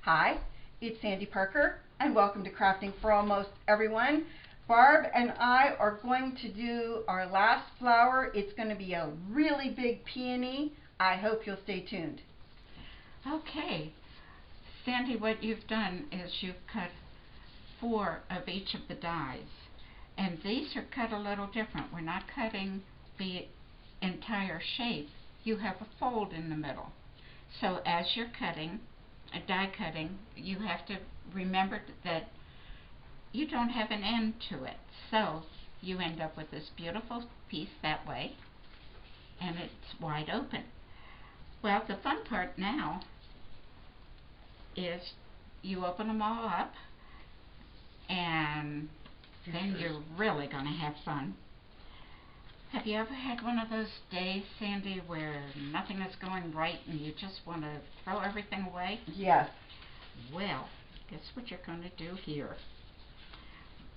Hi, it's Sandy Parker and welcome to Crafting for Almost Everyone. Barb and I are going to do our last flower. It's going to be a really big peony. I hope you'll stay tuned. Okay, Sandy, what you've done is you've cut 4 of each of the dies, and these are cut a little different. We're not cutting the entire shape. You have a fold in the middle. So as you're cutting, die cutting, you have to remember that you don't have an end to it. So you end up with this beautiful piece that way, and it's wide open. Well, the fun part now is you open them all up, and then you're really going to have fun. Have you ever had one of those days, Sandy, where nothing is going right and you just want to throw everything away? Yes. Well, guess what you're going to do here?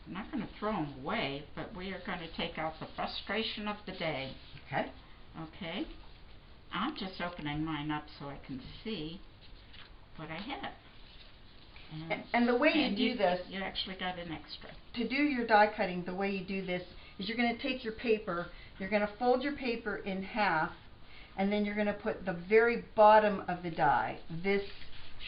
I'm not going to throw them away, but we are going to take out the frustration of the day. Okay. Okay? I'm just opening mine up so I can see what I have. And the way you do this, you actually got an extra. To do your die cutting, the way you do this is you're going to take your paper, you're going to fold your paper in half, and then you're going to put the very bottom of the die, this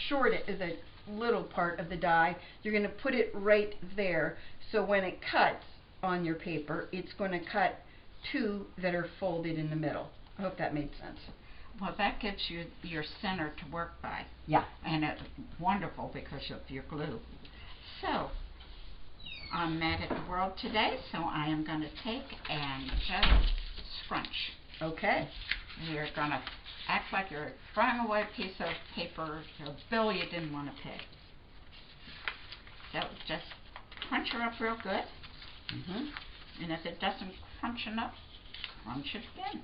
short, the little part of the die, you're going to put it right there. So when it cuts on your paper, it's going to cut 2 that are folded in the middle. I hope that made sense. Well, that gives you your center to work by. Yeah. And it's wonderful because of your glue. So, I'm mad at the world today, so I am going to take and just scrunch. Okay. You're going to act like you're throwing away a piece of paper, a bill you didn't want to pay. So just crunch her up real good. And if it doesn't crunch enough, crunch it again.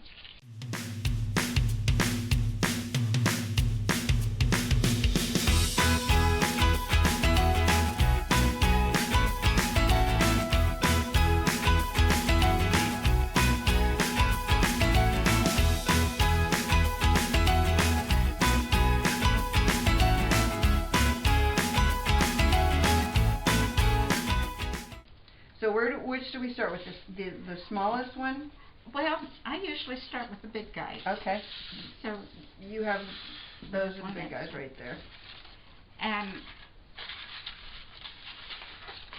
So which do we start with? The smallest one? Well, I usually start with the big guys. Okay. So you have those are the big guys right there. And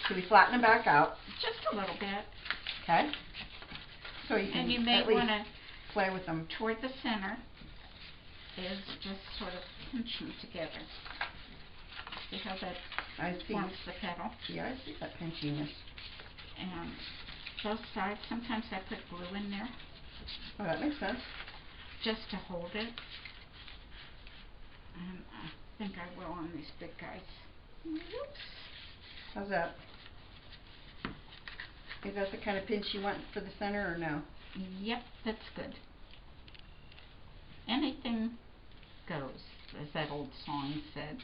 should we flatten them back out? Just a little bit. Okay. So you can and you may want to play with them toward the center. Is just sort of pinch them together. See how that forms the petal? Yeah, I see that pinchiness. And both sides, sometimes I put glue in there. Oh, that makes sense. Just to hold it. And I think I will on these big guys. Oops. How's that? Is that the kind of pinch you want for the center or no? Yep, that's good. Anything goes, as that old song said.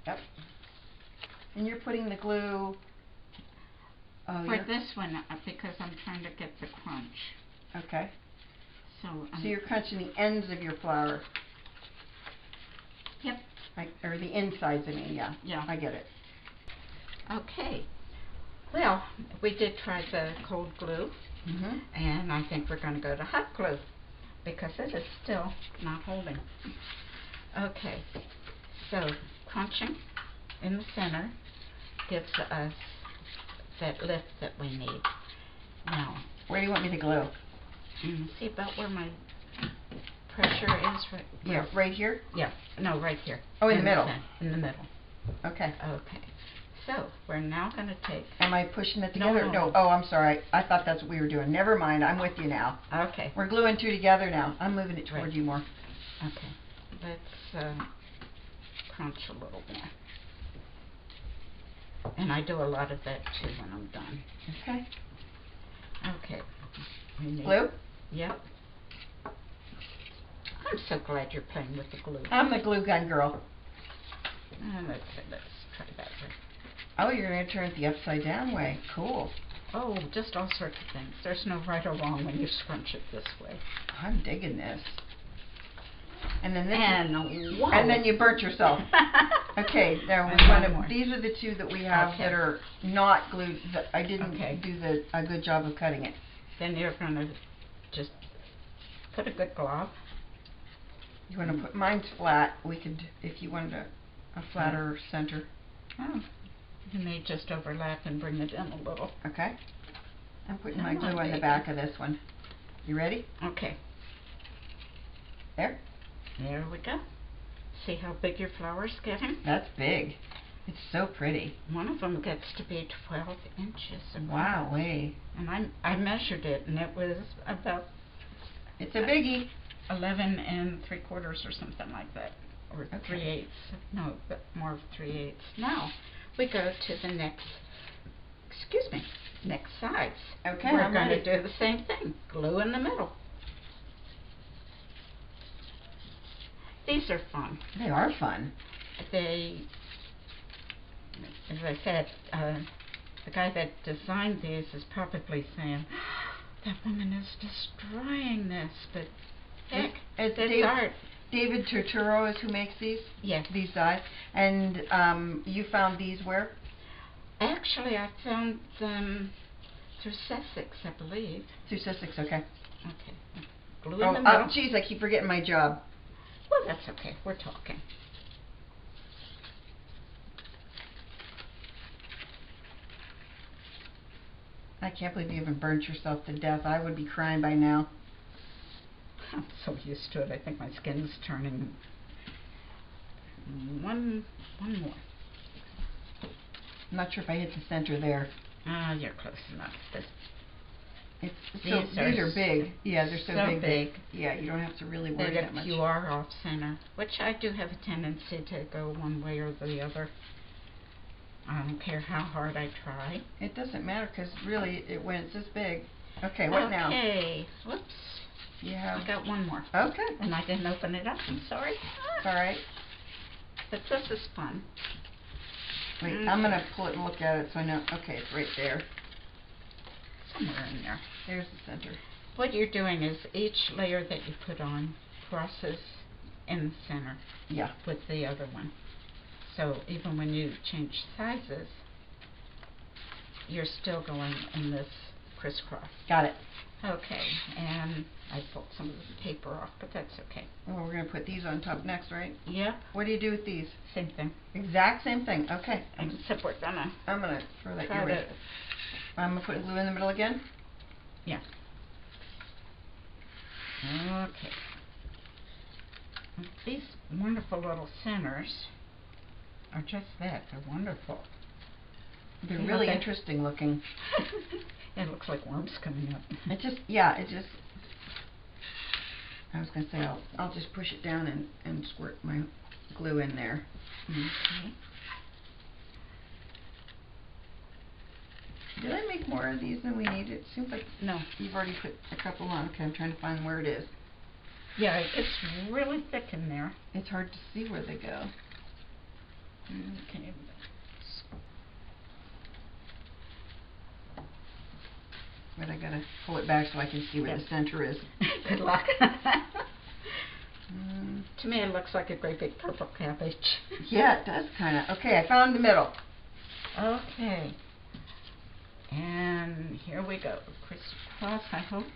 Yep. And you're putting the glue... for this one, because I'm trying to get the crunch. Okay. So you're crunching the ends of your flower. Yep. Or the insides, I mean, yeah. Yeah. I get it. Okay. Well, we did try the cold glue, and I think we're going to go to hot glue, because it is still not holding. Okay. So, crunching in the center gives us that lift that we need. Now, where do you want me to glue? See about where my pressure is? Right, yeah, right here? Yeah, no, right here. Oh, in the middle? In the middle. Okay. Okay. So, we're now going to take... Am I pushing it together? No. Oh, I'm sorry. I thought that's what we were doing. Never mind. I'm with you now. Okay. We're gluing 2 together now. I'm moving it toward you more. Okay. Let's crunch a little more. And I do a lot of that too when I'm done. Okay. Okay. Glue? Yep. I'm so glad you're playing with the glue. I'm the glue gun girl. Let's try that one. Oh, you're going to turn it the upside down way. Cool. Oh, just all sorts of things. There's no right or wrong when you scrunch it this way. I'm digging this. And then this and and then you burnt yourself. Okay, now we And want one more. to. These are the two that we have Okay. that are not glued. I didn't Okay. do a good job of cutting it. Then you're going to just put a good glove. You want to put mine's flat. We could, if you wanted a flatter center. Oh, you may just overlap and bring it in a little. Okay. I'm putting my Come on, glue on the baby. back of this one. You ready? Okay. There. There we go. See how big your flower's getting? That's big. It's so pretty. One of them gets to be 12 inches. Wow, way. And I measured it, and it was about It's a biggie. 11 3/4 or something like that, or Okay. 3/8. No, but more of 3/8. Now we go to the next. Excuse me. Next sides. Okay, We're I'm going ready. to do the same thing. Glue in the middle. These are fun. They are fun. They, as I said, the guy that designed these is probably saying, that woman is destroying this, but heck, It's it's art. David Turturro is who makes these? Yes. These dies. And you found these where? Actually, I found them through Sussex, I believe. Through Sussex, okay. Okay. Glue in the Oh, middle. geez, I keep forgetting my job. Well, that's okay. We're talking. I can't believe you even burnt yourself to death. I would be crying by now. I'm so used to it. I think my skin's turning. One more. I'm not sure if I hit the center there. Ah, you're close enough. These are big. Yeah, they're so big. big. Yeah, you don't have to really They worry get that much. QR off center, which I do have a tendency to go one way or the other. I don't care how hard I try. It doesn't matter because really, when it's this big. Okay, what now? Okay. Whoops. Yeah. I got one more. Okay. And I didn't open it up. I'm sorry. It's all right. But this is fun. Wait, I'm gonna pull it and look at it so I know. Okay, it's right there. Somewhere in there. There's the center. What you're doing is each layer that you put on crosses in the center Yeah. with the other one. So even when you change sizes, you're still going in this crisscross. Got it. Okay, and I pulled some of the paper off, but that's okay. Well, we're gonna put these on top next, right? Yep, What do you do with these? same thing. Exact same thing. Okay. Except we're gonna I'm gonna throw that try your to, way. I'm gonna put glue in the middle again. yeah. Okay. These wonderful little centers are just that. They're wonderful. They're You know, really they- interesting looking. It looks like worms coming up. It just, yeah, it just. I was gonna say I'll just push it down and squirt my glue in there. Okay. Did I make more of these than we needed? It seems like No. you've already put a couple on. Okay, I'm trying to find where it is. Yeah, it's really thick in there. It's hard to see where they go. Okay. But I gotta pull it back so I can see where the Yep. center is. Good luck. Mm, To me, it looks like a great big purple cabbage. yeah, it does kinda. Okay, I found the middle. Okay. And here we go. Crisscross, I hope.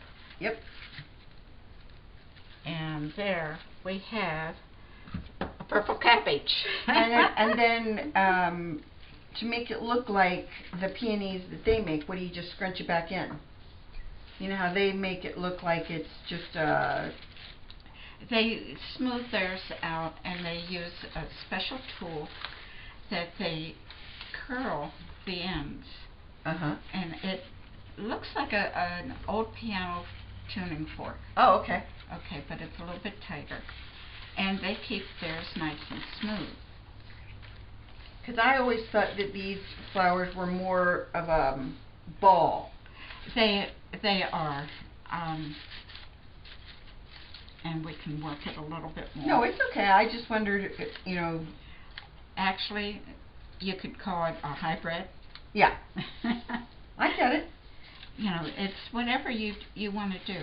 Yep. And there we have a purple cabbage. And then to make it look like the peonies that they make, what do you just scrunch it back in? You know how they make it look like it's just They smooth theirs out, and they use a special tool that they curl the ends. uh-huh. And it looks like an old piano tuning fork. Oh, okay. Okay, but it's a little bit tighter. And they keep theirs nice and smooth. Because I always thought that these flowers were more of a ball. They are. And we can work it a little bit more. No, it's okay. I just wondered, you know. Actually, you could call it a hybrid. Yeah, I get it. You know, it's whatever you want to do.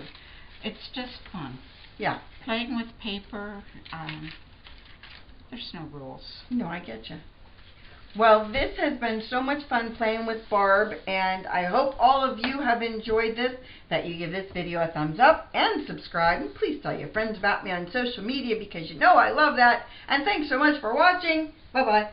It's just fun. Yeah. Playing with paper, There's no rules. No, I get you. Well, this has been so much fun playing with Barb, and I hope all of you have enjoyed this, that you give this video a thumbs up and subscribe. And please tell your friends about me on social media because you know I love that. And thanks so much for watching. Bye-bye.